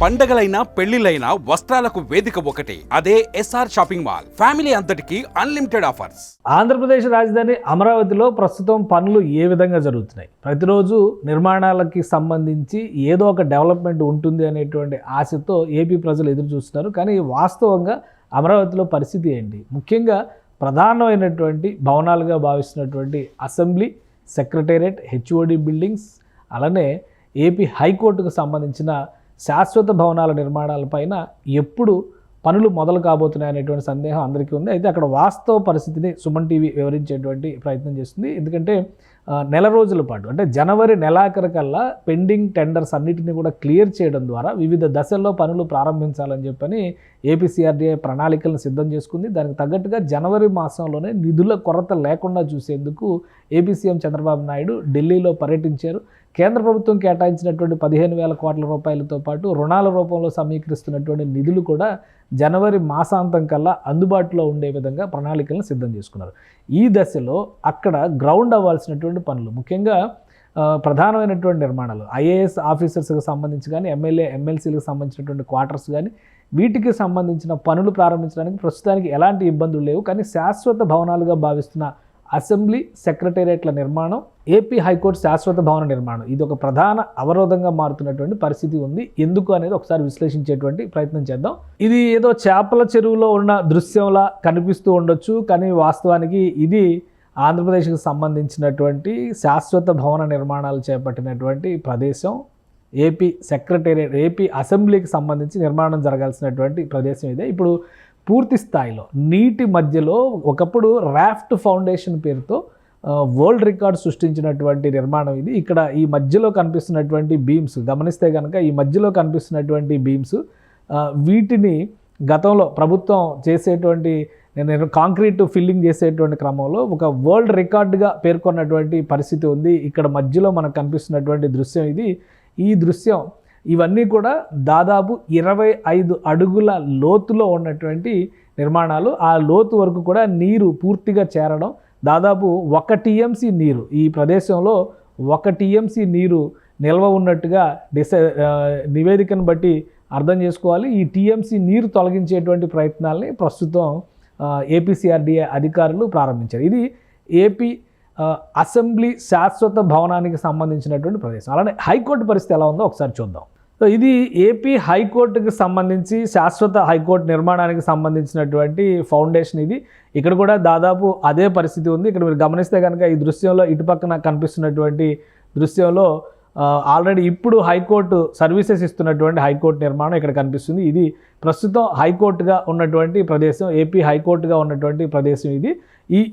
పండగలైనా పెళ్లిలైనా వస్త్రాలకు వేదిక ఒకటే, అదే ఎస్ఆర్ షాపింగ్ మాల్. ఫ్యామిలీ అంతటికి అన్లిమిటెడ్ ఆఫర్స్. ఆంధ్రప్రదేశ్ రాజధాని అమరావతిలో ప్రస్తుతం పనులు ఏ విధంగా జరుగుతున్నాయి? ప్రతిరోజు నిర్మాణాలకి సంబంధించి ఏదో ఒక డెవలప్మెంట్ ఉంటుంది అనేటువంటి ఆశతో ఏపీ ప్రజలు ఎదురు చూస్తున్నారు. కానీ వాస్తవంగా అమరావతిలో పరిస్థితి ఏంటి? ముఖ్యంగా ప్రధానమైనటువంటి భవనాలుగా భావిస్తున్నటువంటి అసెంబ్లీ, సెక్రటేరియట్, హెచ్ఓడి బిల్డింగ్స్, అలానే ఏపీ హైకోర్టుకు సంబంధించిన శాశ్వత భవనాల నిర్మాణాలపైన ఎప్పుడు పనులు మొదలు కాబోతున్నాయి అనేటువంటి సందేహం అందరికీ ఉంది. అయితే అక్కడ వాస్తవ పరిస్థితిని సుమన్ టీవీ వివరించేటువంటి ప్రయత్నం చేస్తుంది. ఎందుకంటే నెల రోజుల పాటు, అంటే జనవరి నెలాఖరికల్లా పెండింగ్ టెండర్స్ అన్నిటిని కూడా క్లియర్ చేయడం ద్వారా వివిధ దశల్లో పనులు ప్రారంభించాలని చెప్పని ఏపీసీఆర్డీఏ ప్రణాళికలను సిద్ధం చేసుకుంది. దానికి తగ్గట్టుగా జనవరి మాసంలోనే నిధుల కొరత లేకుండా చూసేందుకు ఏపీ సీఎం చంద్రబాబు నాయుడు ఢిల్లీలో పర్యటించారు. కేంద్ర ప్రభుత్వం కేటాయించినటువంటి 15,000 కోట్ల రూపాయలతో పాటు రుణాల రూపంలో సమీకరిస్తున్నటువంటి నిధులు కూడా జనవరి మాసాంతం కల్లా అందుబాటులో ఉండే విధంగా ప్రణాళికలను సిద్ధం చేసుకున్నారు. ఈ దశలో అక్కడ గ్రౌండ్ అవ్వాల్సినటువంటి పనులు, ముఖ్యంగా ప్రధానమైనటువంటి నిర్మాణాలు, ఐఏఎస్ ఆఫీసర్స్కి సంబంధించి కానీ, ఎమ్మెల్యే ఎమ్మెల్సీలకు సంబంధించినటువంటి క్వార్టర్స్ కానీ, వీటికి సంబంధించిన పనులు ప్రారంభించడానికి ప్రస్తుతానికి ఎలాంటి ఇబ్బందులు లేవు. కానీ శాశ్వత భవనాలుగా భావిస్తున్న అసెంబ్లీ, సెక్రటేరియట్ల నిర్మాణం, ఏపీ హైకోర్టు శాశ్వత భవన నిర్మాణం, ఇది ఒక ప్రధాన అవరోధంగా మారుతున్నటువంటి పరిస్థితి ఉంది. ఎందుకు అనేది ఒకసారి విశ్లేషించేటువంటి ప్రయత్నం చేద్దాం. ఇది ఏదో చేపల చెరువులో ఉన్న దృశ్యంలా కనిపిస్తూ ఉండొచ్చు, కానీ వాస్తవానికి ఇది ఆంధ్రప్రదేశ్కి సంబంధించినటువంటి శాశ్వత భవన నిర్మాణాలు చేపట్టినటువంటి ప్రదేశం. ఏపీ సెక్రటేరియట్, ఏపీ అసెంబ్లీకి సంబంధించి నిర్మాణం జరగాల్సినటువంటి ప్రదేశం ఇదే. ఇప్పుడు పూర్తి స్థాయిలో నీటి మధ్యలో ఒకప్పుడు రాఫ్ట్ ఫౌండేషన్ పేరుతో వరల్డ్ రికార్డ్ సృష్టించినటువంటి నిర్మాణం ఇది. ఇక్కడ ఈ మధ్యలో కనిపిస్తున్నటువంటి బీమ్స్ గమనిస్తే కనుక, ఈ మధ్యలో కనిపిస్తున్నటువంటి బీమ్స్ వీటిని గతంలో ప్రభుత్వం చేసేటువంటి కాంక్రీట్ ఫిల్లింగ్ చేసేటువంటి క్రమంలో ఒక వరల్డ్ రికార్డుగా పేర్కొన్నటువంటి పరిస్థితి ఉంది. ఇక్కడ మధ్యలో మనకు కనిపిస్తున్నటువంటి దృశ్యం ఇది. ఈ దృశ్యం, ఇవన్నీ కూడా దాదాపు 25 అడుగుల లోతులో ఉన్నటువంటి నిర్మాణాలు. ఆ లోతు వరకు కూడా నీరు పూర్తిగా చేరడం, దాదాపు 1 టీఎంసీ నీరు ఈ ప్రదేశంలో 1 టీఎంసీ నీరు నిల్వ ఉన్నట్టుగా నివేదికను బట్టి అర్థం చేసుకోవాలి. ఈ టీఎంసీ నీరు తొలగించేటువంటి ప్రయత్నాల్ని ప్రస్తుతం ఏపీసీఆర్డీఏ అధికారులు ప్రారంభించారు. ఇది ఏపీ అసెంబ్లీ శాశ్వత భవనానికి సంబంధించినటువంటి ప్రదేశం. అలానే హైకోర్టు పరిస్థితి ఎలా ఉందో ఒకసారి చూద్దాం. సో ఇది ఏపీ హైకోర్టుకి సంబంధించి శాశ్వత హైకోర్టు నిర్మాణానికి సంబంధించినటువంటి ఫౌండేషన్ ఇది. ఇక్కడ కూడా దాదాపు అదే పరిస్థితి ఉంది. ఇక్కడ మీరు గమనిస్తే కనుక ఈ దృశ్యంలో ఇటుపక్కన కనిపిస్తున్నటువంటి దృశ్యంలో ఆల్రెడీ ఇప్పుడు హైకోర్టు సర్వీసెస్ ఇస్తున్నటువంటి హైకోర్టు నిర్మాణం ఇక్కడ కనిపిస్తుంది. ఇది ప్రస్తుతం హైకోర్టుగా ఉన్నటువంటి ప్రదేశం, ఏపీ హైకోర్టుగా ఉన్నటువంటి ప్రదేశం ఇది.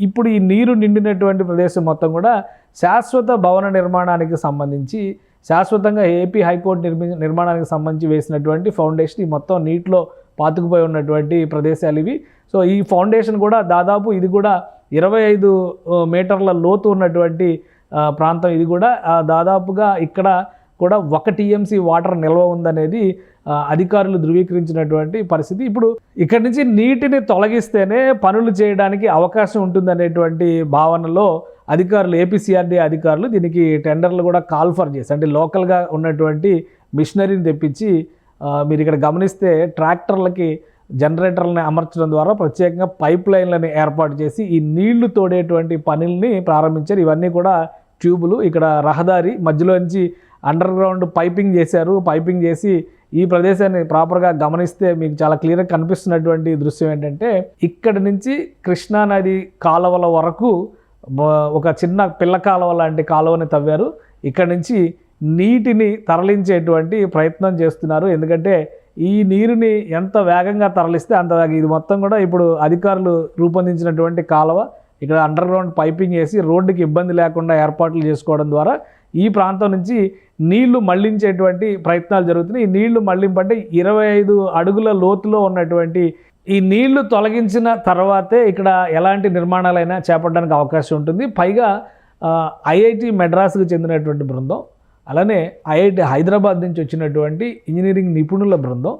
ఇప్పుడు ఈ నీరు నిండినటువంటి ప్రదేశం మొత్తం కూడా శాశ్వత భవన నిర్మాణానికి సంబంధించి, శాశ్వతంగా ఏపీ హైకోర్టు నిర్మాణానికి సంబంధించి వేసినటువంటి ఫౌండేషన్. ఈ మొత్తం నీటిలో పాతుకుపోయి ఉన్నటువంటి ప్రదేశాలు ఇవి. సో ఈ ఫౌండేషన్ కూడా దాదాపు ఇది కూడా 25 మీటర్ల లోతు ఉన్నటువంటి ప్రాంతం. ఇది కూడా దాదాపుగా ఇక్కడ కూడా 1 టీఎంసీ వాటర్ నిల్వ ఉందనేది అధికారులు ధృవీకరించినటువంటి పరిస్థితి. ఇప్పుడు ఇక్కడి నుంచి నీటిని తొలగిస్తేనే పనులు చేయడానికి అవకాశం ఉంటుందనేటువంటి భావనలో అధికారులు, ఏపీసీఆర్డీ అధికారులు దీనికి టెండర్లు కూడా కాల్ ఫర్ చేసి, అంటే లోకల్గా ఉన్నటువంటి మిషనరీని తెప్పించి, మీరు ఇక్కడ గమనిస్తే ట్రాక్టర్లకి జనరేటర్లని అమర్చడం ద్వారా ప్రత్యేకంగా పైప్ లైన్లని ఏర్పాటు చేసి ఈ నీళ్లు తోడేటువంటి పనుల్ని ప్రారంభించారు. ఇవన్నీ కూడా ట్యూబులు. ఇక్కడ రహదారి మధ్యలోంచి అండర్ గ్రౌండ్ పైపింగ్ చేశారు. పైపింగ్ చేసి ఈ ప్రదేశాన్ని ప్రాపర్గా గమనిస్తే మీకు చాలా క్లియర్గా కనిపిస్తున్నటువంటి దృశ్యం ఏంటంటే, ఇక్కడి నుంచి కృష్ణానది కాలువల వరకు ఒక చిన్న పిల్ల కాలువ లాంటి కాలువని తవ్వారు. ఇక్కడి నుంచి నీటిని తరలించేటువంటి ప్రయత్నం చేస్తున్నారు. ఎందుకంటే ఈ నీరుని ఎంత వేగంగా తరలిస్తే అంత ఇది మొత్తం కూడా ఇప్పుడు అధికారులు రూపొందించినటువంటి కాలువ. ఇక్కడ అండర్ గ్రౌండ్ పైపింగ్ చేసి రోడ్డుకి ఇబ్బంది లేకుండా ఏర్పాట్లు చేసుకోవడం ద్వారా ఈ ప్రాంతం నుంచి నీళ్లు మళ్లించేటువంటి ప్రయత్నాలు జరుగుతున్నాయి. ఈ నీళ్లు మళ్లింపంటే 25 అడుగుల లోతులో ఉన్నటువంటి ఈ నీళ్లు తొలగించిన తర్వాతే ఇక్కడ ఎలాంటి నిర్మాణాలైనా చేపట్టడానికి అవకాశం ఉంటుంది. పైగా ఐఐటి మెడ్రాస్కు చెందినటువంటి బృందం, అలానే ఐఐటి హైదరాబాద్ నుంచి వచ్చినటువంటి ఇంజనీరింగ్ నిపుణుల బృందం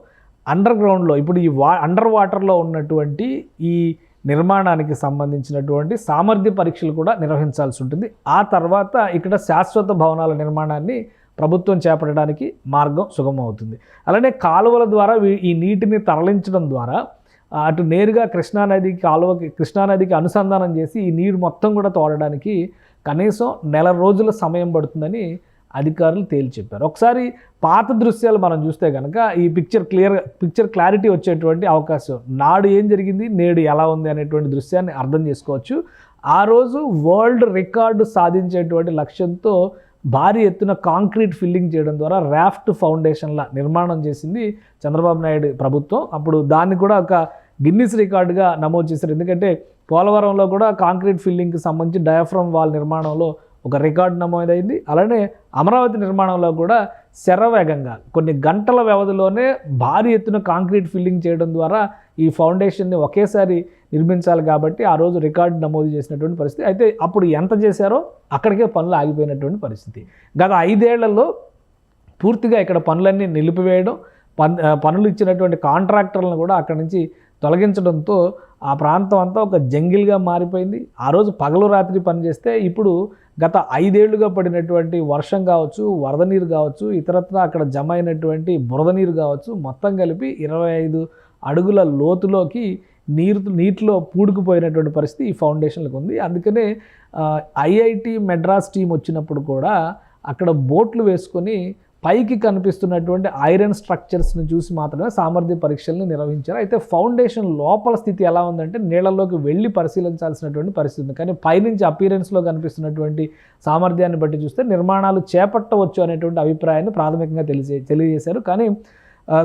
అండర్ గ్రౌండ్లో, ఇప్పుడు ఈ అండర్ వాటర్లో ఉన్నటువంటి ఈ నిర్మాణానికి సంబంధించినటువంటి సామర్థ్య పరీక్షలు కూడా నిర్వహించాల్సి ఉంటుంది. ఆ తర్వాత ఇక్కడ శాశ్వత భవనాల నిర్మాణాన్ని ప్రభుత్వం చేపట్టడానికి మార్గం సుగమం అవుతుంది. అలానే కాలువల ద్వారా ఈ నీటిని తరలించడం ద్వారా అటు నేరుగా కృష్ణానదికి అనుసంధానం చేసి ఈ నీరు మొత్తం కూడా తోడడానికి కనీసం నెల రోజుల సమయం పడుతుందని అధికారులు తేల్చి చెప్పారు. ఒకసారి పాత దృశ్యాలు మనం చూస్తే కనుక ఈ పిక్చర్ క్లారిటీ వచ్చేటువంటి అవకాశం, నాడు ఏం జరిగింది నేడు ఎలా ఉంది అనేటువంటి దృశ్యాన్ని అర్థం చేసుకోవచ్చు. ఆ రోజు వరల్డ్ రికార్డు సాధించేటువంటి లక్ష్యంతో భారీ ఎత్తున కాంక్రీట్ ఫిల్లింగ్ చేయడం ద్వారా రాఫ్ట్ ఫౌండేషన్ల నిర్మాణం చేసింది చంద్రబాబు నాయుడు ప్రభుత్వం. అప్పుడు దాన్ని కూడా ఒక గిన్నిస్ రికార్డుగా నమోదు చేశారు. ఎందుకంటే పోలవరంలో కూడా కాంక్రీట్ ఫిల్లింగ్కి సంబంధించి డయాఫ్రమ్ వాల్ నిర్మాణంలో ఒక రికార్డు నమోదైంది. అలానే అమరావతి నిర్మాణంలో కూడా శరవేగంగా కొన్ని గంటల వ్యవధిలోనే భారీ ఎత్తున కాంక్రీట్ ఫిల్లింగ్ చేయడం ద్వారా ఈ ఫౌండేషన్ని ఒకేసారి నిర్మించాలి కాబట్టి ఆ రోజు రికార్డు నమోదు చేసినటువంటి పరిస్థితి. అయితే అప్పుడు ఎంత చేశారో అక్కడికే పనులు ఆగిపోయినటువంటి పరిస్థితి. గత 5 ఏళ్లలో పూర్తిగా ఇక్కడ పనులన్నీ నిలిపివేయడం, పనులు ఇచ్చినటువంటి కాంట్రాక్టర్లను కూడా అక్కడి నుంచి తొలగించడంతో ఆ ప్రాంతం అంతా ఒక జంగిల్గా మారిపోయింది. ఆ రోజు పగలు రాత్రి పనిచేస్తే ఇప్పుడు గత 5 ఏళ్లుగా పడినటువంటి వర్షం కావచ్చు, వరద నీరు కావచ్చు, ఇతరత్రా అక్కడ జమ అయినటువంటి బురద నీరు కావచ్చు, మొత్తం కలిపి 25 అడుగుల లోతులోకి నీటిలో పూడుకుపోయినటువంటి పరిస్థితి ఈ ఫౌండేషన్లకు ఉంది. అందుకనే ఐఐటి మెడ్రాస్ టీం వచ్చినప్పుడు కూడా అక్కడ బోట్లు వేసుకొని పైకి కనిపిస్తున్నటువంటి ఐరన్ స్ట్రక్చర్స్ని చూసి మాత్రమే సామర్థ్య పరీక్షలను నిర్వహించారు. అయితే ఫౌండేషన్ లోపల స్థితి ఎలా ఉందంటే నీళ్ళలోకి వెళ్ళి పరిశీలించాల్సినటువంటి పరిస్థితి ఉంది. కానీ పైనుంచి అపీరెన్స్లో కనిపిస్తున్నటువంటి సామర్థ్యాన్ని బట్టి చూస్తే నిర్మాణాలు చేపట్టవచ్చు అనేటువంటి అభిప్రాయాన్ని ప్రాథమికంగా తెలియజేశారు. కానీ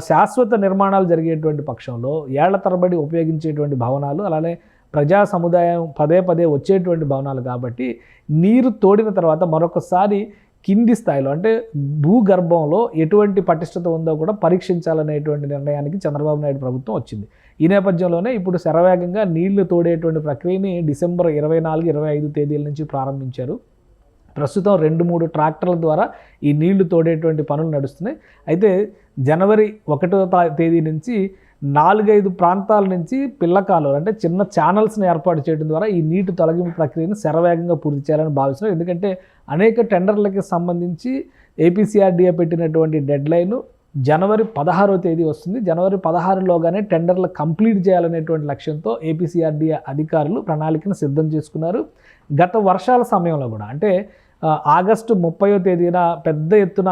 శాశ్వత నిర్మాణాలు జరిగేటువంటి పక్షంలో ఏళ్ల తరబడి ఉపయోగించేటువంటి భవనాలు, అలానే ప్రజా సముదాయం పదే వచ్చేటువంటి భవనాలు కాబట్టి నీరు తోడిన తర్వాత మరొకసారి కింది స్థాయిలో అంటే భూగర్భంలో ఎటువంటి పటిష్టత ఉందో కూడా పరీక్షించాలనేటువంటి నిర్ణయానికి చంద్రబాబు నాయుడు ప్రభుత్వం వచ్చింది. ఈ నేపథ్యంలోనే ఇప్పుడు శరవేగంగా నీళ్లు తోడేటువంటి ప్రక్రియని డిసెంబర్ 24, 25 తేదీల నుంచి ప్రారంభించారు. ప్రస్తుతం 2-3 ట్రాక్టర్ల ద్వారా ఈ నీళ్లు తోడేటువంటి పనులు నడుస్తున్నాయి. అయితే జనవరి 1వ తేదీ నుంచి 4-5 ప్రాంతాల నుంచి పిల్లకాలువలు అంటే చిన్న ఛానల్స్ని ఏర్పాటు చేయడం ద్వారా ఈ నీటి తొలగింపు ప్రక్రియను శరవేగంగా పూర్తి చేయాలని భావిస్తున్నారు. ఎందుకంటే అనేక టెండర్లకి సంబంధించి ఏపీసీఆర్డీఏ పెట్టినటువంటి డెడ్లైన్ జనవరి 16వ తేదీ వస్తుంది. జనవరి 16లోగానే టెండర్లు కంప్లీట్ చేయాలనేటువంటి లక్ష్యంతో ఏపీసీఆర్డీఏ అధికారులు ప్రణాళికను సిద్ధం చేసుకున్నారు. గత వర్షాల సమయంలో కూడా అంటే ఆగస్టు 30వ తేదీన పెద్ద ఎత్తున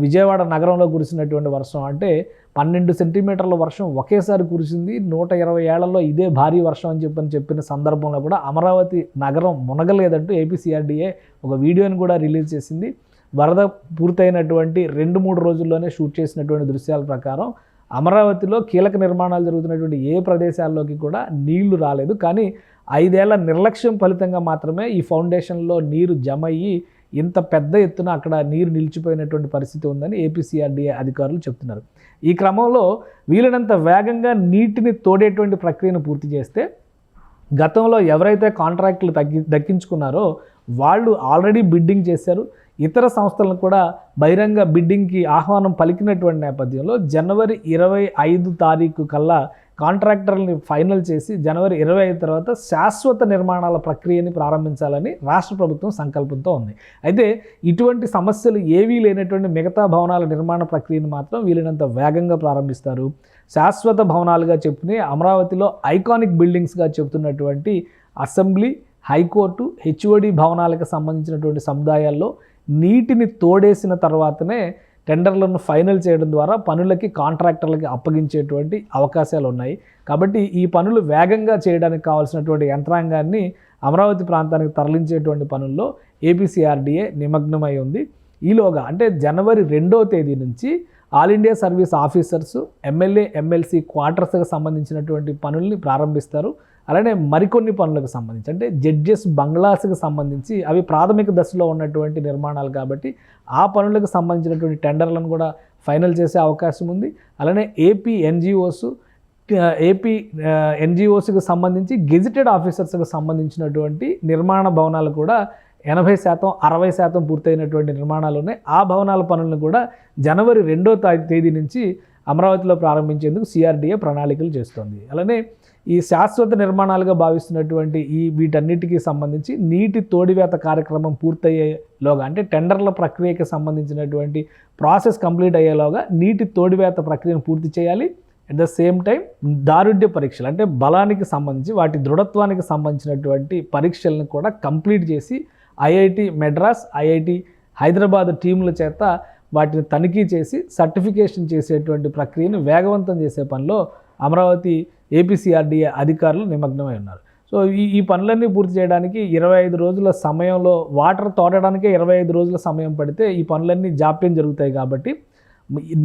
విజయవాడ నగరంలో కురిసినటువంటి వర్షం అంటే 12 సెంటీమీటర్ల వర్షం ఒకేసారి కురిసింది. 120 ఏళ్లలో ఇదే భారీ వర్షం అని చెప్పిన సందర్భంలో కూడా అమరావతి నగరం మునగలేదంటూ ఏపీసీఆర్డీఏ ఒక వీడియోని కూడా రిలీజ్ చేసింది. వరద పూర్తయినటువంటి 2-3 రోజుల్లోనే షూట్ చేసినటువంటి దృశ్యాల ప్రకారం అమరావతిలో కీలక నిర్మాణాలు జరుగుతున్నటువంటి ఏ ప్రదేశాల్లోకి కూడా నీళ్లు రాలేదు. కానీ 5 ఏళ్ల నిర్లక్ష్యం ఫలితంగా మాత్రమే ఈ ఫౌండేషన్లో నీరు జమ అయ్యి ఇంత పెద్ద ఎత్తున అక్కడ నీరు నిలిచిపోయినటువంటి పరిస్థితి ఉందని ఏపీసీఆర్డీఏ అధికారులు చెప్తున్నారు. ఈ క్రమంలో వీలైనంత వేగంగా నీటిని తోడేటువంటి ప్రక్రియను పూర్తి చేస్తే గతంలో ఎవరైతే కాంట్రాక్టులు దక్కించుకున్నారో వాళ్ళు ఆల్రెడీ బిడ్డింగ్ చేశారు. ఇతర సంస్థలను కూడా బహిరంగ బిడ్డింగ్కి ఆహ్వానం పలికినటువంటి నేపథ్యంలో జనవరి 25 తారీఖు కల్లా కాంట్రాక్టర్ని ఫైనల్ చేసి జనవరి 25 తర్వాత శాశ్వత నిర్మాణాల ప్రక్రియని ప్రారంభించాలని రాష్ట్ర ప్రభుత్వం సంకల్పంతో ఉంది. అయితే ఇటువంటి సమస్యలు ఏవీ లేనటువంటి మిగతా భవనాల నిర్మాణ ప్రక్రియను మాత్రం వీలైనంత వేగంగా ప్రారంభిస్తారు. శాశ్వత భవనాలుగా చెప్పుకుని అమరావతిలో ఐకానిక్ బిల్డింగ్స్గా చెబుతున్నటువంటి అసెంబ్లీ, హైకోర్టు, హెచ్ఓడి భవనాలకు సంబంధించినటువంటి సముదాయాల్లో నీటిని తోడేసిన తర్వాతనే టెండర్లను ఫైనల్ చేయడం ద్వారా పనులకి కాంట్రాక్టర్లకి అప్పగించేటువంటి అవకాశాలు ఉన్నాయి. కాబట్టి ఈ పనులు వేగంగా చేయడానికి కావాల్సినటువంటి యంత్రాంగాన్ని అమరావతి ప్రాంతానికి తరలించేటువంటి పనుల్లో ఏపీసీఆర్డీఏ నిమగ్నమై ఉంది. ఈలోగా అంటే జనవరి 2వ తేదీ నుంచి all India service officers, MLA, MLC క్వార్టర్స్కి సంబంధించినటువంటి పనుల్ని ప్రారంభిస్తారు. అలానే మరికొన్ని పనులకు సంబంధించి అంటే జడ్జెస్ బంగ్లాస్కి సంబంధించి అవి ప్రాథమిక దశలో ఉన్నటువంటి నిర్మాణాలు కాబట్టి ఆ పనులకు సంబంధించినటువంటి టెండర్లను కూడా ఫైనల్ చేసే అవకాశం ఉంది. అలానే ఏపీ ఎన్జిఓస్కి సంబంధించి గెజిటెడ్ ఆఫీసర్స్కి సంబంధించినటువంటి నిర్మాణ భవనాలు కూడా 80%, 60% పూర్తయినటువంటి నిర్మాణాలు ఉన్నాయి. ఆ భవనాల పనులను కూడా జనవరి 2వ తేదీ నుంచి అమరావతిలో ప్రారంభించేందుకు సిఆర్డీఏ ప్రణాళికలు చేస్తోంది. అలానే ఈ శాశ్వత నిర్మాణాలుగా భావిస్తున్నటువంటి వీటన్నిటికీ సంబంధించి నీటి తోడివేత కార్యక్రమం పూర్తయ్యేలోగా, అంటే టెండర్ల ప్రక్రియకి సంబంధించినటువంటి ప్రాసెస్ కంప్లీట్ అయ్యేలోగా నీటి తోడివేత ప్రక్రియను పూర్తి చేయాలి. అట్ ద సేమ్ టైం దారుఢ్య పరీక్షలు, అంటే బలానికి సంబంధించి వాటి దృఢత్వానికి సంబంధించినటువంటి పరీక్షలను కూడా కంప్లీట్ చేసి ఐఐటి మెడ్రాస్, ఐఐటి హైదరాబాద్ టీముల చేత వాటిని తనిఖీ చేసి సర్టిఫికేషన్ చేసేటువంటి ప్రక్రియను వేగవంతం చేసే పనిలో అమరావతి ఏపీసీఆర్డీఏ అధికారులు నిమగ్నమై ఉన్నారు. సో ఈ పనులన్నీ పూర్తి చేయడానికి 25 రోజుల సమయంలో, వాటర్ తోడడానికే 25 రోజుల సమయం పడితే ఈ పనులన్నీ జాప్యం జరుగుతాయి. కాబట్టి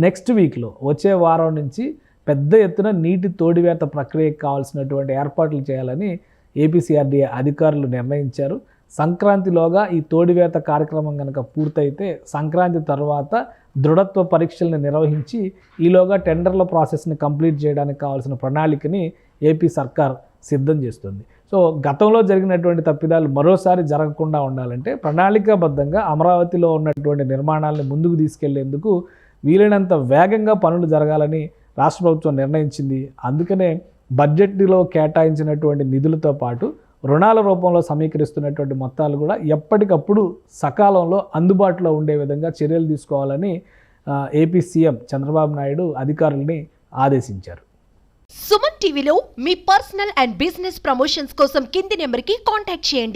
నెక్స్ట్ వీక్లో, వచ్చే వారం నుంచి పెద్ద ఎత్తున నీటి తోడివేత ప్రక్రియకు కావాల్సినటువంటి ఏర్పాట్లు చేయాలని ఏపీసీఆర్డీఏ అధికారులు నిర్ణయించారు. సంక్రాంతిలోగా ఈ తోడివేత కార్యక్రమం కనుక పూర్తయితే సంక్రాంతి తర్వాత దృఢత్వ పరీక్షల్ని నిర్వహించి ఈలోగా టెండర్ల ప్రాసెస్ని కంప్లీట్ చేయడానికి కావాల్సిన ప్రణాళికని ఏపీ సర్కార్ సిద్ధం చేస్తుంది. సో గతంలో జరిగినటువంటి తప్పిదాలు మరోసారి జరగకుండా ఉండాలంటే ప్రణాళికాబద్ధంగా అమరావతిలో ఉన్నటువంటి నిర్మాణాలను ముందుకు తీసుకెళ్లేందుకు వీలైనంత వేగంగా పనులు జరగాలని రాష్ట్ర ప్రభుత్వం నిర్ణయించింది. అందుకనే బడ్జెట్లో కేటాయించినటువంటి నిధులతో పాటు రుణాల రూపంలో సమీకరిస్తున్నటువంటి మొత్తాలు కూడా ఎప్పటికప్పుడు సకాలంలో అందుబాటులో ఉండే విధంగా చర్యలు తీసుకోవాలని ఏపీ సీఎం చంద్రబాబు నాయుడు అధికారుల్ని ఆదేశించారు. సుమన్ టీవీలో మీ పర్సనల్ అండ్ బిజినెస్ ప్రమోషన్స్ కోసం కింది నెంబర్కి కాంటాక్ట్ చేయండి.